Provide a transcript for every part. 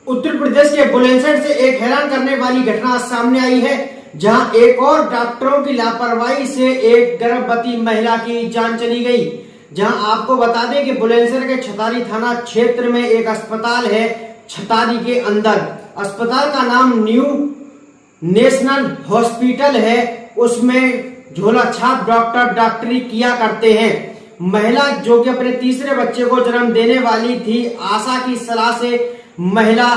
उत्तर प्रदेश के बुलंदशहर से एक हैरान करने वाली घटना सामने आई है, जहां एक और डॉक्टरों की लापरवाही से एक गर्भवती महिला की जान चली गई। जहां आपको बता दें कि बुलंदशहर के छतारी थाना क्षेत्र में एक अस्पताल है। छतारी के अंदर अस्पताल का नाम न्यू नेशनल हॉस्पिटल है। उसमें झोला छाप डॉक्टर डॉक्टरी किया करते हैं। महिला जो कि अपने तीसरे बच्चे को जन्म देने वाली थी, आशा की सलाह से महिला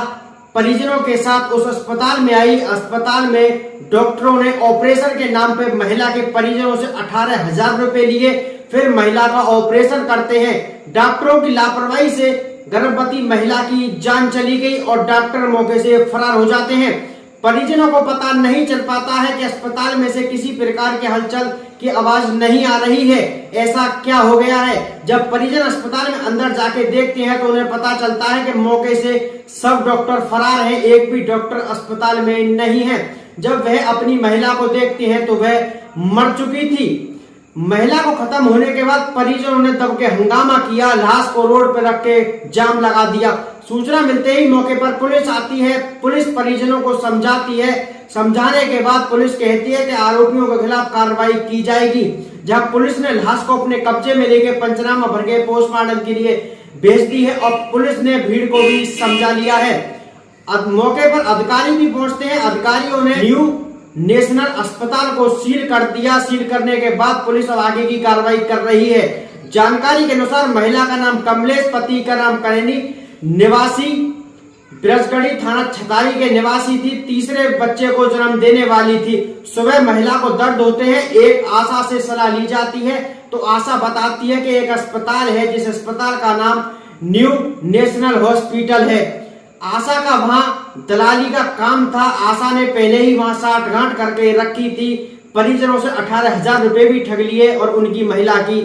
परिजनों के साथ उस अस्पताल में आई। अस्पताल में डॉक्टरों ने ऑपरेशन के नाम पे महिला के परिजनों से 18,000 रुपए लिए, फिर महिला का ऑपरेशन करते हैं। डॉक्टरों की लापरवाही से गर्भवती महिला की जान चली गई और डॉक्टर मौके से फरार हो जाते हैं। परिजनों को पता नहीं चल पाता है कि अस्पताल में से किसी प्रकार के हलचल की आवाज नहीं आ रही है। ऐसा क्या हो गया है? जब परिजन अस्पताल में अंदर जाके देखते हैं तो उन्हें पता चलता है कि मौके से सब डॉक्टर फरार हैं, एक भी डॉक्टर अस्पताल में नहीं है। जब वह अपनी महिला को देखते हैं तो वह मर चुकी थी। महिला को खत्म होने के बाद परिजनों ने दब के हंगामा किया, लाश को रोड पर रख के जाम लगा दिया। सूचना मिलते ही मौके पर पुलिस आती है। पुलिस परिजनों को समझाती है। समझाने के बाद पुलिस कहती है कि आरोपियों के खिलाफ कार्रवाई की जाएगी। जब पुलिस ने लाश को अपने कब्जे में लेके पंचनामा भर के पोस्टमार्टम के लिए भेज दी है और पुलिस ने भीड़ को भी समझा लिया है। अब मौके पर अधिकारी भी पहुंचते हैं। अधिकारियों ने न्यू नेशनल अस्पताल को सील कर दिया। सील करने के बाद पुलिस अब आगे की कार्रवाई कर रही है। जानकारी के अनुसार महिला का नाम कमलेश, पति का नाम करणी, निवासी ब्रजगढ़ी थाना छतारी के निवासी थी। तीसरे बच्चे को जन्म देने वाली थी। सुबह महिला को दर्द होते हैं। एक आशा से सलाह ली जाती है तो आशा बताती है कि एक अस्पताल है जिस अस्पताल का नाम न्यू नेशनल हॉस्पिटल है। आशा का वहां दलाली का काम था। आशा ने पहले ही वहां साठगांठ करके रखी थी। परिजनों से 18,000 रुपए भी ठग लिए और उनकी महिला की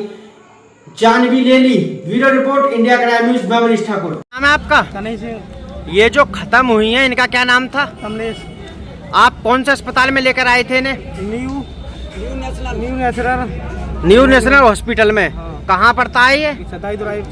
जान भी ले ली। Bureau report, India crime news, मैं मनीष ठाकुर। नाम है आपका? कन्हैया सिंह। ये जो खत्म हुई है इनका क्या नाम था? कमलेश। आप कौन से अस्पताल में लेकर आए थे इन्हें? न्यू नेशनल हॉस्पिटल में। हाँ। कहाँ पड़ता है ये?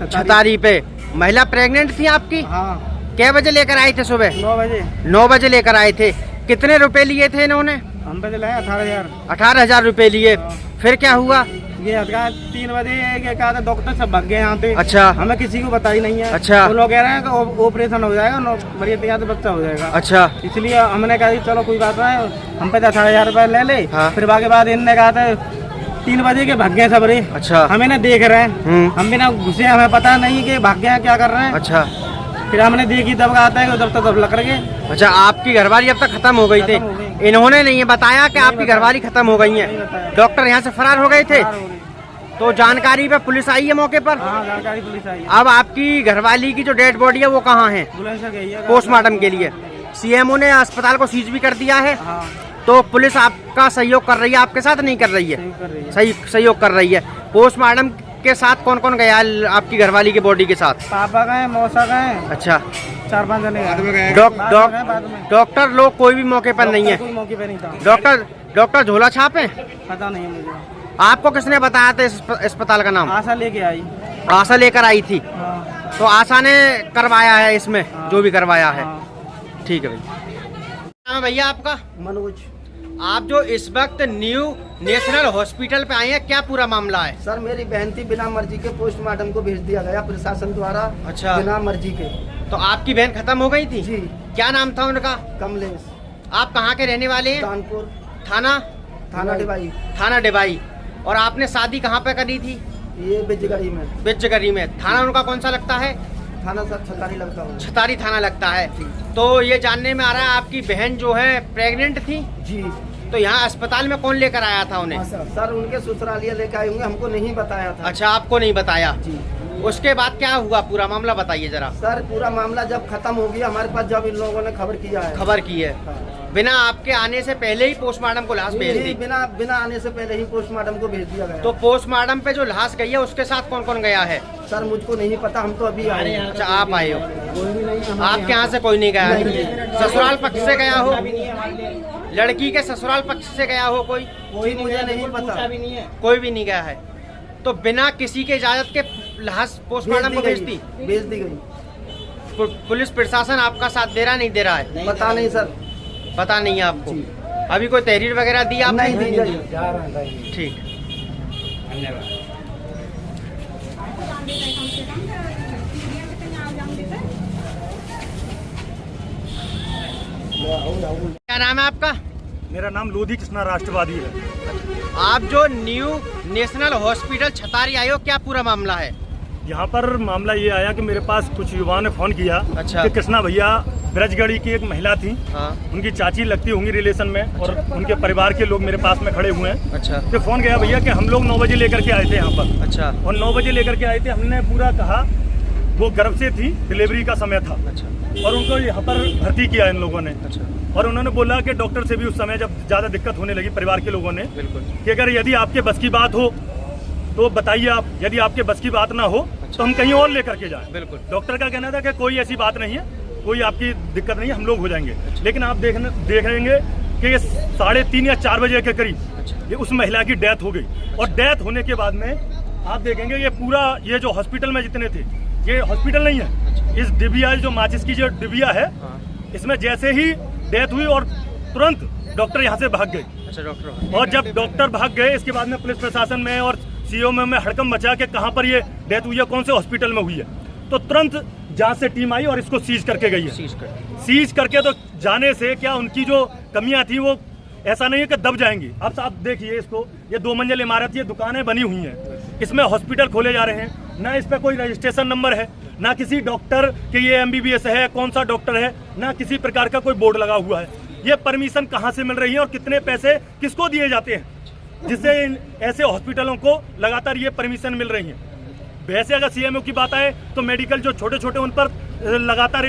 छतारी पे। महिला प्रेग्नेंट थी आपकी? हाँ। क्या बजे लेकर आए थे? सुबह 9 बजे। 9 बजे लेकर आए थे। कितने रुपए लिए थे इन्होंने? हम पे लाए 18,000। 18,000 रुपए लिए। हाँ। फिर क्या हुआ? ये 3 बजे कहा था, डॉक्टर सब भाग गए यहाँ पे। अच्छा। हमें किसी को पता ही नहीं है। अच्छा। वो लोग कह रहे हैं कि ऑपरेशन हो जाएगा, बड़ी तैयार से बच्चा हो जाएगा। अच्छा। इसलिए हमने कहा चलो कोई बात नहीं, हम पे 18,000 रुपए ले ले। हाँ। फिर बाकी बाद इनने कहा था 3 बजे के भाग गए सबरे। अच्छा। हमें ना देख रहे हैं, हम भी ना घुसे, हमें पता नहीं कि भाग गए क्या कर रहे हैं। अच्छा। फिर हमने देखी तब आता है जब तक लग गए। अच्छा, आपकी घरवाली अब तक खत्म हो गई थी? इन्होंने नहीं बताया कि आपकी घरवाली खत्म हो गई है? डॉक्टर यहाँ से फरार हो गए थे? तो जानकारी पे पुलिस आई है मौके पर? हाँ, जानकारी पुलिस आई है। अब आपकी घरवाली की जो डेड बॉडी है वो कहाँ है? बुलंदशहर गई है पोस्टमार्टम के लिए। सीएमओ ने अस्पताल को सीज भी कर दिया है। हाँ। तो पुलिस आपका सहयोग कर रही है, आपके साथ नहीं कर रही है? सही सहयोग कर रही है। पोस्टमार्टम के साथ कौन कौन गया आपकी घरवाली की बॉडी के साथ? पापा गए, मौसा गए। अच्छा। 4-5 जने गए। डॉक्टर लोग कोई भी मौके पर नहीं है? कोई मौके पे नहीं था। डॉक्टर झोला छाप है? पता नहीं है मुझे। आपको किसने बताया था इस अस्पताल का नाम? आशा लेके आई। आशा लेकर आई थी? हाँ। तो आशा ने करवाया है इसमें? हाँ। जो भी करवाया है। हाँ। ठीक है भैया। नाम है भैया आपका? मनोज। आप जो इस वक्त न्यू नेशनल हॉस्पिटल पे आए हैं, क्या पूरा मामला है? सर, मेरी बहन थी, बिना मर्जी के पोस्टमार्टम को भेज दिया गया प्रशासन द्वारा। अच्छा। बिना मर्जी के। तो आपकी बहन खत्म हो गई थी? जी। क्या नाम था उनका? कमलेश। आप कहाँ के रहने वाले हैं? कानपुर थाना डिबाई। थाना डिबाई। और आपने शादी कहाँ पे करी थी? ये बिजगढ़ी में। बिजगढ़ी में। थाना उनका कौन सा लगता है? थाना सर छतारी लगता हूँ। छतारी थाना लगता है। तो ये जानने में आ रहा है आपकी बहन जो है प्रेग्नेंट थी? जी। तो यहाँ अस्पताल में कौन लेकर आया था उन्हें? सर, उनके ससुरालिया लेकर आए होंगे, हमको नहीं बताया था। अच्छा, आपको नहीं बताया? जी। उसके बाद क्या हुआ, पूरा मामला बताइए जरा। सर, पूरा मामला जब खत्म हो गया हमारे पास, जब इन लोगों ने खबर किया है। खबर की है? हाँ। बिना आपके आने से पहले ही पोस्टमार्टम को लाश भेज दी? बिना आने से पहले ही पोस्टमार्टम को भेज दिया गया। तो पोस्टमार्टम पे जो लाश गई है उसके साथ कौन कौन गया है? सर, मुझको नहीं पता, हम तो अभी आए हैं। अच्छा, आप आए हो? कोई भी नहीं। आपके यहाँ से कोई नहीं गया है? ससुराल पक्ष से गया हो? लड़की के ससुराल पक्ष से गया हो कोई? मुझे नहीं पता। कोई भी नहीं गया है? तो बिना किसी के इजाजत के लाश पोस्टमार्टम को भेज दी गई। पुलिस प्रशासन आपका साथ दे रहा नहीं दे रहा है? पता नहीं सर। पता नहीं है आपको? अभी कोई तहरीर वगैरह दी आपने? नहीं दी। ठीक, धन्यवाद। क्या नाम है आपका? मेरा नाम लोधी कृष्णा राष्ट्रवादी है। आप जो न्यू नेशनल हॉस्पिटल छतारी आए हो, क्या पूरा मामला है? यहाँ पर मामला ये आया कि मेरे पास कुछ युवाओं ने फोन किया। अच्छा। कि कृष्णा भैया ब्रजगढ़ी की एक महिला थी, हाँ। उनकी चाची लगती होंगी रिलेशन में, और उनके परिवार के लोग मेरे पास में खड़े हुए हैं। अच्छा। तो फोन गया भैया कि हम लोग 9 बजे लेकर के आए थे यहाँ पर। अच्छा। और 9 बजे लेकर के आए थे, हमने पूरा कहा, वो गर्भ से थी, डिलीवरी का समय था। अच्छा। और उनको यहाँ पर भर्ती किया इन लोगों ने। अच्छा। और उन्होंने बोला कि डॉक्टर से भी उस समय जब ज़्यादा दिक्कत होने लगी परिवार के लोगों ने, बिल्कुल, कि अगर यदि आपके बस की बात हो तो बताइए आप, यदि आपके बस की बात ना हो तो हम कहीं और लेकर के जाएं। बिल्कुल। डॉक्टर का कहना था कि कोई ऐसी बात नहीं है, कोई आपकी दिक्कत नहीं है, हम लोग हो जाएंगे। लेकिन आप देख रहेंगे कि ये 3:30 या 4 बजे के करीब ये उस महिला की डेथ हो गई। और डेथ होने के बाद में आप देखेंगे ये पूरा, ये जो हॉस्पिटल में जितने थे, ये हॉस्पिटल नहीं है, इस डिबिया, जो माचिस की जो डिबिया है, इसमें जैसे ही डेथ हुई और तुरंत डॉक्टर यहाँ से भाग गए। अच्छा, डॉक्टर। और जब डॉक्टर भाग गए, इसके बाद में पुलिस प्रशासन में और सीओ में हड़कंप मचा के कहाँ पर ये डेथ हुई है, कौन से हॉस्पिटल में हुई है, तो तुरंत जांच से टीम आई और इसको सीज करके गई है। सीज करके तो जाने से क्या उनकी जो कमियां थी वो ऐसा नहीं है कि दब जाएंगी। अब आप देखिए इसको, ये 2 मंजिल इमारत, ये दुकानें बनी हुई हैं, इसमें हॉस्पिटल खोले जा रहे हैं, ना इस पर कोई रजिस्ट्रेशन नंबर है, ना किसी डॉक्टर के ये MBBS है, कौन सा डॉक्टर है, ना किसी प्रकार का कोई बोर्ड लगा हुआ है। ये परमिशन कहाँ से मिल रही है और कितने पैसे किसको दिए जाते हैं जिससे ऐसे हॉस्पिटलों को लगातार ये परमिशन मिल रही है? वैसे अगर CMO की बात आए तो मेडिकल जो छोटे छोटे, उन पर लगातार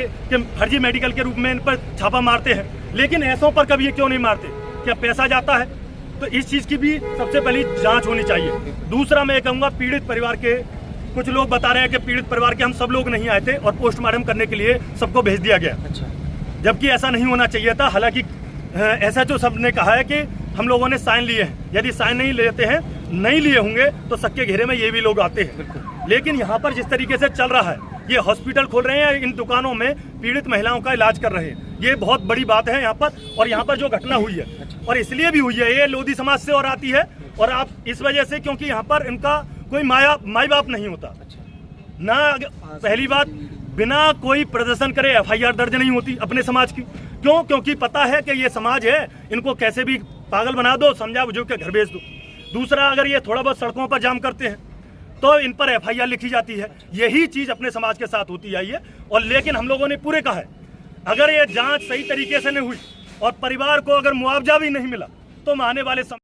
फर्जी मेडिकल के रूप में इन पर छापा मारते हैं, लेकिन ऐसों पर कभी ये क्यों नहीं मारते? क्या पैसा जाता है? तो इस चीज़ की भी सबसे पहली जांच होनी चाहिए। दूसरा मैं कहूँगा, पीड़ित परिवार के कुछ लोग बता रहे हैं कि पीड़ित परिवार के हम सब लोग नहीं आए थे और पोस्टमार्टम करने के लिए सबको भेज दिया गया। अच्छा। जबकि ऐसा नहीं होना चाहिए था। हालांकि ऐसा जो सब ने कहा है कि हम लोगों ने साइन लिए हैं, यदि साइन नहीं लेते हैं, नहीं लिए होंगे तो सबके घेरे में ये भी लोग आते हैं। लेकिन यहाँ पर जिस तरीके से चल रहा है, ये हॉस्पिटल खोल रहे हैं, इन दुकानों में पीड़ित महिलाओं का इलाज कर रहे हैं, ये बहुत बड़ी बात है यहाँ पर। और यहाँ पर जो घटना हुई है, और इसलिए भी हुई है, ये लोधी समाज से और आती है, और आप इस वजह से, क्योंकि यहाँ पर इनका कोई माई बाप नहीं होता ना। पहली बात, बिना कोई प्रदर्शन करे FIR दर्ज नहीं होती अपने समाज की। क्यों? क्योंकि पता है कि ये समाज है, इनको कैसे भी पागल बना दो, समझा बुझो के घर भेज दो। दूसरा, अगर ये थोड़ा बहुत सड़कों पर जाम करते हैं तो इन पर FIR लिखी जाती है। यही चीज अपने समाज के साथ होती आई है। और लेकिन हम लोगों ने पूरे कहा है, अगर ये जांच सही तरीके से नहीं हुई और परिवार को अगर मुआवजा भी नहीं मिला तो आने वाले समय,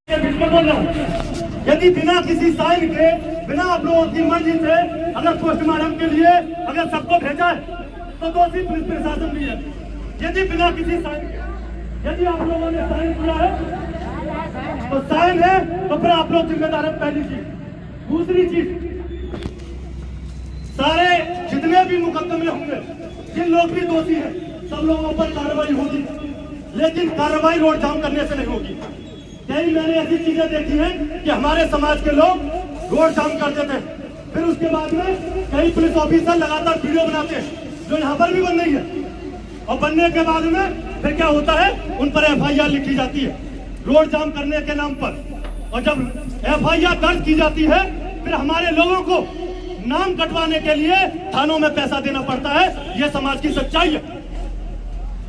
यदि बिना किसी साइन के, बिना आप लोगों की मर्जी से अगर पोस्टमार्टम के लिए अगर सबको भेजा है तो दोषी पुलिस प्रशासन भी है। यदि बिना किसी साइन के, यदि आप लोगों ने साइन किया है तो साइन है, तो फिर आप लोग जिम्मेदार है। पहली चीज। दूसरी चीज, सारे जितने भी मुकदमे होंगे, जिन लोग भी दोषी हैं, सब लोगों पर कार्रवाई होगी, लेकिन कार्रवाई रोड जाम करने से नहीं होगी। कई मैंने ऐसी चीजें देखी हैं कि हमारे समाज के लोग रोड जाम कर देते हैं, फिर उसके बाद में कई पुलिस ऑफिसर लगातार वीडियो बनाते हैं, जो यहाँ पर भी बन रही है। और बनने के बाद में फिर क्या होता है, उन पर FIR लिखी जाती है रोड जाम करने के नाम पर। और जब FIR दर्ज की जाती है, फिर हमारे लोगों को नाम कटवाने के लिए थानों में पैसा देना पड़ता है। यह समाज की सच्चाई है।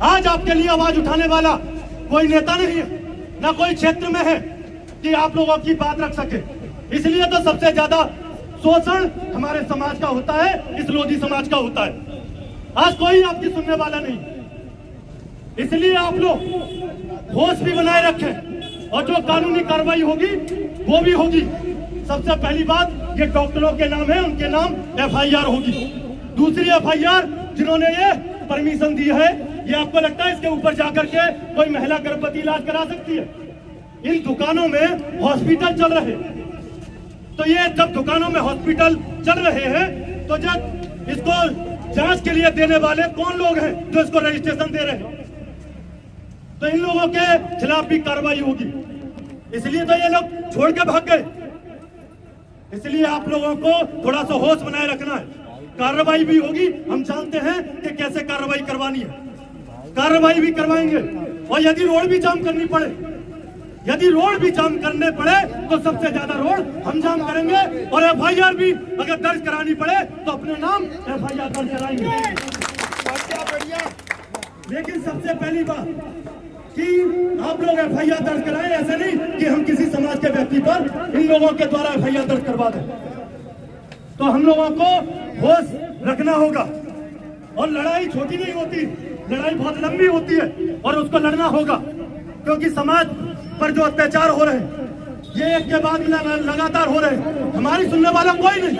आज आपके लिए आवाज उठाने वाला कोई नेता नहीं है, ना कोई क्षेत्र में है कि आप लोगों की बात रख सके। इसलिए तो सबसे ज्यादा शोषण हमारे समाज का होता है, इस लोधी समाज का होता है। आज कोई आपकी सुनने वाला नहीं, इसलिए आप लोग होश भी बनाए रखें और जो कानूनी कार्रवाई होगी वो भी होगी। सबसे पहली बात, ये डॉक्टरों के नाम है, उनके नाम FIR होगी। दूसरी FIR, जिन्होंने ये परमिशन दी है, ये आपको लगता है इसके ऊपर जाकर के कोई महिला गर्भवती इलाज करा सकती है? इन दुकानों में हॉस्पिटल चल रहे, तो ये जब दुकानों में हॉस्पिटल चल रहे हैं तो जब इसको जांच के लिए देने वाले कौन लोग हैं जो इसको रजिस्ट्रेशन दे रहे हैं? तो इन लोगों के खिलाफ भी कार्रवाई होगी। इसलिए तो ये लोग छोड़ के भाग गए। इसलिए आप लोगों को थोड़ा सा होश बनाए रखना है। कार्रवाई भी होगी। हम जानते हैं कि कैसे कार्रवाई करवानी है, कार्रवाई भी करवाएंगे। और यदि रोड भी जाम करनी पड़े, यदि रोड भी जाम करने पड़े तो सबसे ज्यादा रोड हम जाम करेंगे। और FIR भी अगर दर्ज करानी पड़े तो अपने नाम FIR दर्ज कराएंगे। लेकिन सबसे पहली बात कि आप लोग FIR दर्ज कराएं, ऐसे नहीं कि हम किसी समाज के व्यक्ति पर इन लोगों के द्वारा FIR दर्ज करवा दें। तो हम लोगों को होश रखना होगा। और लड़ाई छोटी नहीं होती, लड़ाई बहुत लंबी होती है और उसको लड़ना होगा, क्योंकि समाज पर जो अत्याचार हो रहे हैं ये एक के बाद लगातार हो रहे हैं, हमारी सुनने वाला कोई नहीं।